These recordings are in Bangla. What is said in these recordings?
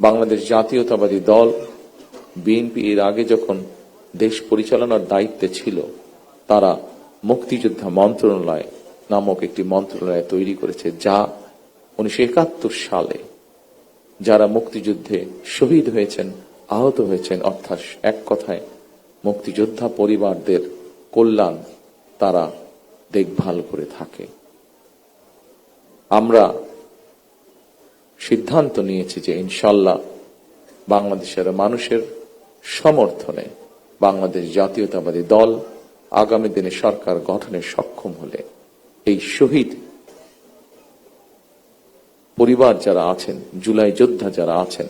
বাংলাদেশ জাতীয়তাবাদী দল বিএনপি এর আগে যখন দেশ পরিচালনার দায়িত্বে ছিল, তারা মুক্তিযোদ্ধা মন্ত্রণালয় নামক একটি মন্ত্রণালয় তৈরি করেছে, যা 1971 সালে যারা মুক্তিযুদ্ধে শহীদ হয়েছেন, আহত হয়েছেন, অর্থাৎ এক কথায় মুক্তিযোদ্ধা পরিবারদের কল্যাণ তারা দেখভাল করে থাকে। আমরা সিদ্ধান্ত নিয়েছি যে ইনশাআল্লাহ বাংলাদেশের মানুষের সমর্থনে বাংলাদেশ জাতীয়তাবাদী দল আগামী দিনে সরকার গঠনে সক্ষম হলে এই শহীদ পরিবার যারা আছেন, জুলাই যোদ্ধা যারা আছেন,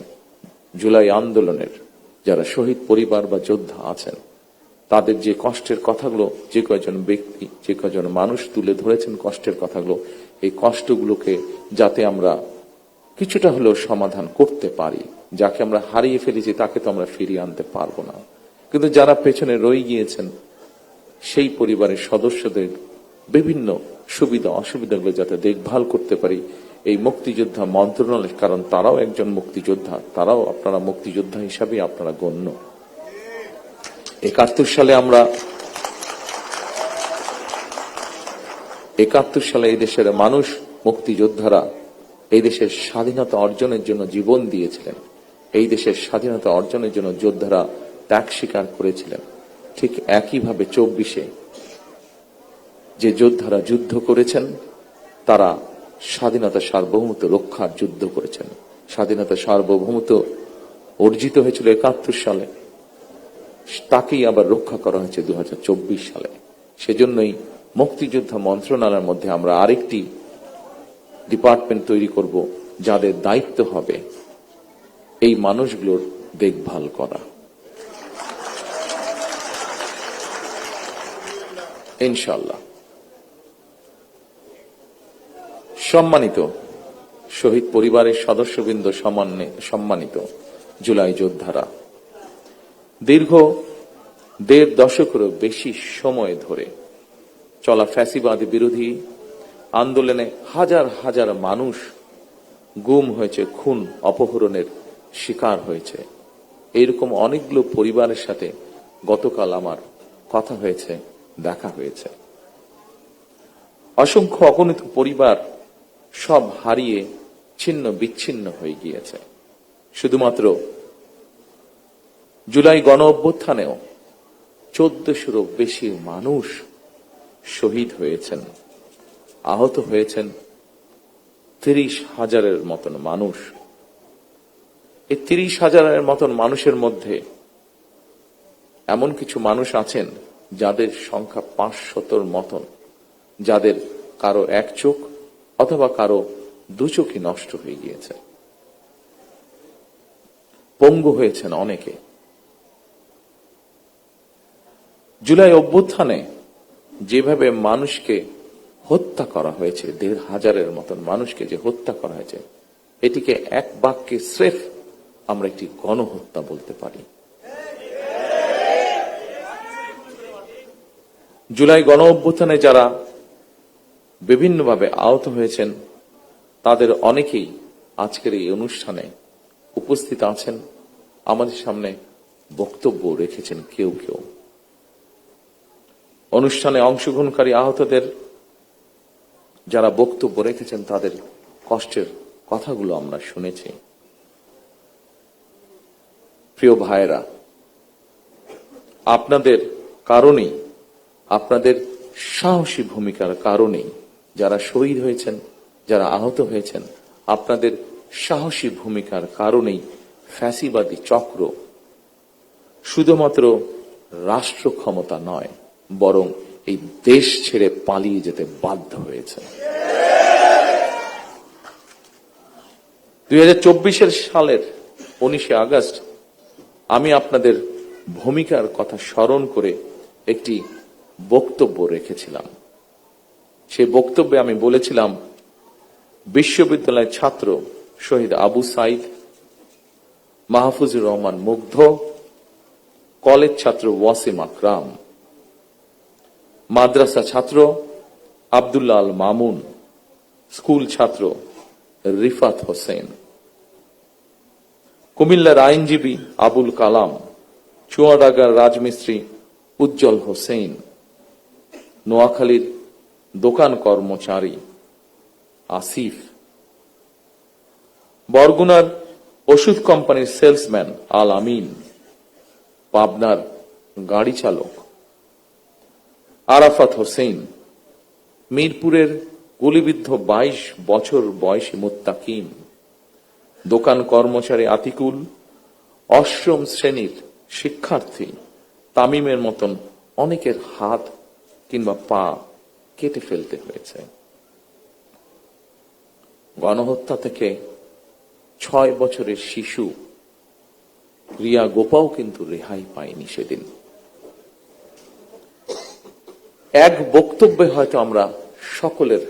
জুলাই আন্দোলনের যারা শহীদ পরিবার বা যোদ্ধা আছেন, তাদের যে কষ্টের কথাগুলো যে কয়েকজন ব্যক্তি, যে কয়েকজন মানুষ তুলে ধরেছেন কষ্টের কথাগুলো, এই কষ্টগুলোকে যাতে আমরা কিছুটা হলেও সমাধান করতে পারি। যাকে আমরা হারিয়ে ফেলেছি তাকে তো আমরা ফিরিয়ে আনতে পারবো না, কিন্তু যারা পেছনে রয়ে গিয়েছেন সেই পরিবারের সদস্যদের বিভিন্ন সুবিধা অসুবিধাগুলো যাতে দেখভাল করতে পারি এই মুক্তিযোদ্ধা মন্ত্রণালয়, কারণ তারাও একজন মুক্তিযোদ্ধা, তারাও আপনারা মুক্তিযোদ্ধা হিসাবে আপনারা গণ্য। 71 সালে এই দেশের মানুষ, মুক্তিযোদ্ধারা এই দেশের স্বাধীনতা অর্জনের জন্য জীবন দিয়েছিলেন। এই দেশের স্বাধীনতা অর্জনের জন্য যোদ্ধারা ত্যাগ স্বীকার করেছিলেন। ঠিক একইভাবে 24-এ যে যোদ্ধারা যুদ্ধ করেছেন, তারা স্বাধীনতা সার্বভৌমত্ব রক্ষার যুদ্ধ করেছেন। স্বাধীনতা সার্বভৌমত্ব অর্জিত হয়েছিল 71 সালে, তাকেই আবার রক্ষা করা হয়েছে 2024 সালে। সেজন্যই মুক্তিযোদ্ধা মন্ত্রণালয়ের মধ্যে আমরা আরেকটি ডিপার্টমেন্ট তৈরি করব, যাদের দায়িত্ব হবে এই মানুষগুলোর দেখভাল করা। ইনশাআল্লাহ। সম্মানিত শহীদ পরিবারের সদস্যবৃন্দ, সম্মানিত জুলাই যোদ্ধারা, দীর্ঘ 1.5 দশকেরও বেশি সময় ধরে চলা ফ্যাসিবাদী বিরোধী আন্দোলনে হাজার হাজার মানুষ গুম হয়েছে, খুন অপহরণের শিকার হয়েছে। এইরকম অনেকগুলো পরিবারের সাথে গতকাল আমার কথা হয়েছে, দেখা হয়েছে। অসংখ্য অগণিত পরিবার সব হারিয়ে ছিন্ন বিচ্ছিন্ন হয়ে গিয়েছে। শুধুমাত্র জুলাই গণ অভ্যুত্থানেও 1400-রও বেশি মানুষ শহীদ হয়েছেন, আহত হয়েছেন 30,000-এর মতন মানুষ। এই 30,000-এর মতন মানুষের মধ্যে এমন কিছু মানুষ আছেন যাদের সংখ্যা 500-র মতন, যাদের কারো এক চোখ অথবা কারো 2 চোখই নষ্ট হয়ে গিয়েছে। পঙ্গু হয়েছেন অনেকে। জুলাই অভ্যুত্থানে যেভাবে মানুষকে হত্যা করা হয়েছে, 1,500-এর মতন মানুষকে যে হত্যা করা হয়েছে, এটিকে এক বাক্যে স্রেফ আমরা একটি গণহত্যা বলতে পারি। জুলাই গণ অভ্যুত্থানে যারা বিভিন্নভাবে আহত হয়েছেন, তাদের অনেকেই আজকের এই অনুষ্ঠানে উপস্থিত আছেন, আমাদের সামনে বক্তব্য রেখেছেন কেউ কেউ। অনুষ্ঠানে অংশগ্রহণকারী আহতদের যারা বক্তব্য রেখেছেন, তাদের কষ্টের কথাগুলো আমরা শুনেছি। প্রিয় ভাইয়েরা, আপনাদের কারণেই, আপনাদের সাহসী ভূমিকার কারণেই যারা শহীদ হয়েছেন, যারা আহত হয়েছেন, আপনাদের সাহসী ভূমিকার কারণেই ফ্যাসিবাদী চক্র শুধুমাত্র রাষ্ট্র ক্ষমতা নয়, বরং এই দেশ ছেড়ে পালিয়ে যেতে বাধ্য হয়েছে। 2024 সালের 19 আগস্ট আমি আপনাদের ভূমিকার কথা স্মরণ করে একটি বক্তব্য রেখেছিলাম। সেই বক্তব্যে আমি বলেছিলাম, বিশ্ববিদ্যালয়ের ছাত্র শহীদ আবু সাইদ, মাহফুজুর রহমান মুগ্ধ, কলেজ ছাত্র ওয়াসিম আকরাম, মাদ্রাসা ছাত্র আব্দুল্লাহ আল মামুন, স্কুল ছাত্র রিফাত হোসেন, কুমিল্লার আইনজীবী আবুল কালাম, চুয়াডাঙ্গার রাজমিস্ত্রি উজ্জ্বল হোসেন, নোয়াখালীর দোকান কর্মচারী আসিফ, বরগুনার ওষুধ কোম্পানির সেলসম্যান আল আমিন, পাবনার গাড়ি চালক আরাফাত হোসেন, মিরপুরের গুলিবিদ্ধ 22 বছর বয়সী মুত্তাকিম, দোকান কর্মচারী আতিকুল, অষ্টম শ্রেণীর শিক্ষার্থী তামিমের মতন অনেকের হাত কিংবা পা কেটে ফেলতে হয়েছে। গণহত্যা থেকে 6 বছরের শিশু রিয়া গোপাও কিন্তু রেহাই পায়নি সেদিন। এক বক্তব্যে হয়তো আমরা সকলের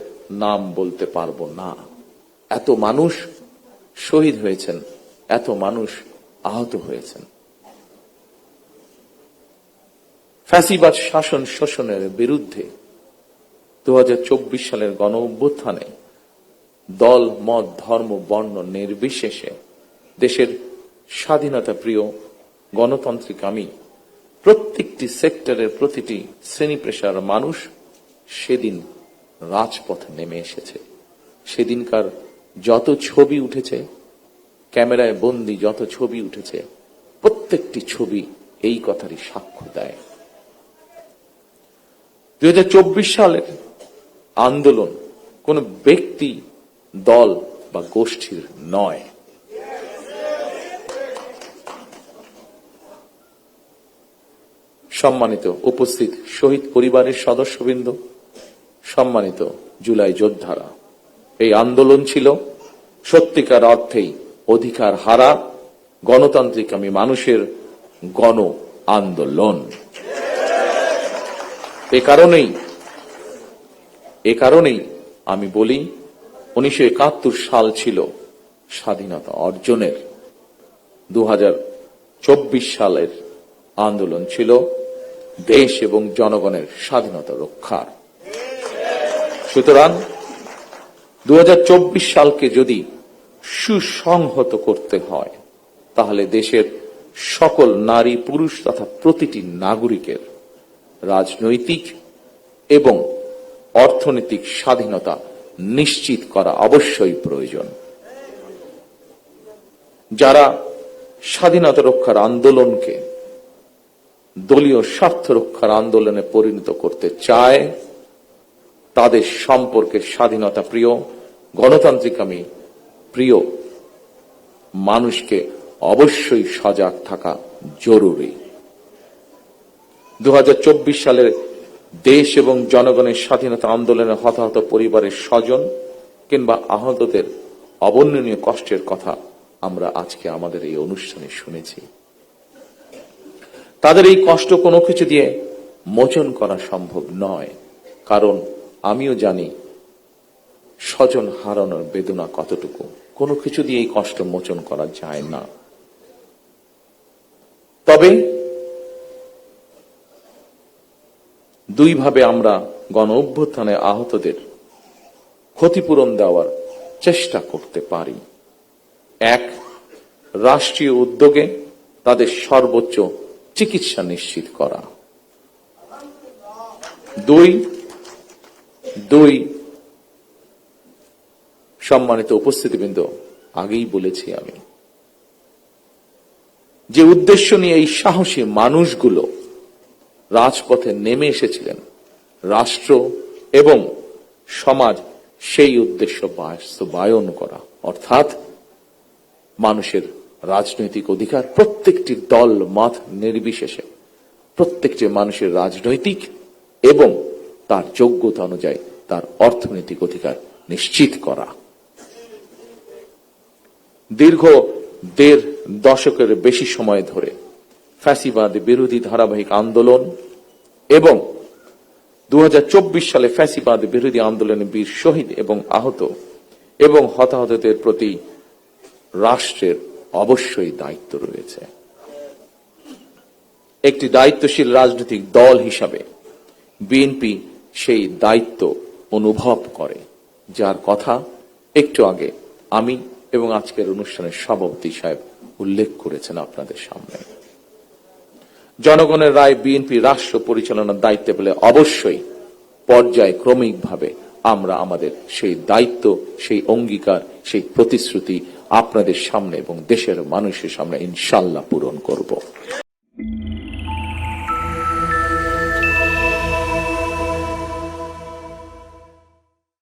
নাম বলতে পারবো না, এত মানুষ শহীদ হয়েছেন, এত মানুষ আহত হয়েছেন। ফ্যাসিবাদ শাসন শোষণের বিরুদ্ধে 2024 সালের গণ অভ্যুত্থানে দল, মত, ধর্ম, বর্ণ নির্বিশেষে দেশের স্বাধীনতা প্রিয় গণতান্ত্রিকামী প্রত্যেকটি সেক্টরের প্রতিটি শ্রেণী পেশার মানুষ সেদিন রাজপথে নেমে এসেছে। সেদিনকার যত ছবি উঠেছে, ক্যামেরায় বন্দী যত ছবি উঠেছে, প্রত্যেকটি ছবি এই কথারই সাক্ষ্য দেয়। 2024 সালের আন্দোলন কোন ব্যক্তি, দল বা গোষ্ঠীর নয়। সম্মানিত উপস্থিত শহীদ পরিবারের সদস্যবৃন্দ, সম্মানিত জুলাই যোদ্ধারা, এই আন্দোলন ছিল সত্যিকার অর্থেই অধিকার হারা গণতান্ত্রিকামী মানুষের গণ আন্দোলন। এ কারণেই আমি বলি 1971 সাল ছিল স্বাধীনতা অর্জনের, 2024 সালের আন্দোলন ছিল দেশ এবং জনগণের স্বাধীনতা রক্ষার। সুতরাং 2024 সালকে যদি সুসংহত করতে হয়, তাহলে দেশের সকল নারী, পুরুষ তথা প্রতিটি নাগরিকের রাজনৈতিক এবং অর্থনৈতিক স্বাধীনতা নিশ্চিত করা অবশ্যই প্রয়োজন। যারা স্বাধীনতা রক্ষার আন্দোলনকে দলীয় স্বার্থ রক্ষার আন্দোলনে পরিণত করতে চায়, তাদের সম্পর্কে স্বাধীনতা প্রিয়, গণতান্ত্রিকামী প্রিয় মানুষকে অবশ্যই সজাগ থাকা জরুরি। 2024 সালের দেশ এবং জনগণের স্বাধীনতা আন্দোলনে হতাহত পরিবারের স্বজন কিংবা আহতদের অবর্ণনীয় কষ্টের কথা আমরা আজকে আমাদের এই অনুষ্ঠানে শুনেছি। তাদের এই কষ্ট কোনো কিছু দিয়ে মোচন করা সম্ভব নয়, কারণ আমিও জানি স্বজন হারানোর বেদনা কতটুকু। কোনো কিছু দিয়ে এই কষ্ট মোচন করা যায় না। তবে দুইভাবে আমরা গণ অভ্যুত্থানে আহতদের ক্ষতিপূরণ দেওয়ার চেষ্টা করতে পারি। এক, রাষ্ট্রীয় উদ্যোগে তাদের সর্বোচ্চ চিকিৎসা নিশ্চিত করা। দুই, সম্মানিত উপস্থিতিবৃন্দ, আগেই বলেছি আমি, যে উদ্দেশ্য নিয়ে এই সাহসী মানুষগুলো রাজপথে নেমে এসেছিলেন, রাষ্ট্র এবং সমাজ সেই উদ্দেশ্য বাস্তবায়ন করা, অর্থাৎ মানুষের রাজনৈতিক অধিকার, প্রত্যেকটি দল মত নির্বিশেষে প্রত্যেকটি মানুষের রাজনৈতিক এবং তার যোগ্যতা অনুযায়ী তার অর্থনৈতিক অধিকার নিশ্চিত করা। দীর্ঘ 1.5 দশকের বেশি সময় ধরে ফ্যাসিবাদ বিরোধী ধারাবাহিক আন্দোলন এবং 2024 সালে ফ্যাসিবাদ বিরোধী আন্দোলনে বীর শহীদ এবং আহত এবং হতাহতদের প্রতি রাষ্ট্রের অবশ্যই দায়িত্ব রয়েছে। একটি দায়িত্বশীল রাজনৈতিক দল হিসাবে বিএনপি সেই দায়িত্ব অনুভব করে, যার কথা একটু আগে আমি এবং আজকের অনুষ্ঠানের সভাপতি সাহেব উল্লেখ করেছেন আপনাদের সামনে। জনগণের রায় বিএনপি রাষ্ট্র পরিচালনার দায়িত্বে পেলে অবশ্যই পর্যায়ক্রমিকভাবে আমরা আমাদের সেই দায়িত্ব, সেই অঙ্গীকার, সেই প্রতিশ্রুতি আপনাদের সামনে এবং দেশের মানুষের সামনে ইনশাআল্লাহ পূরণ করব।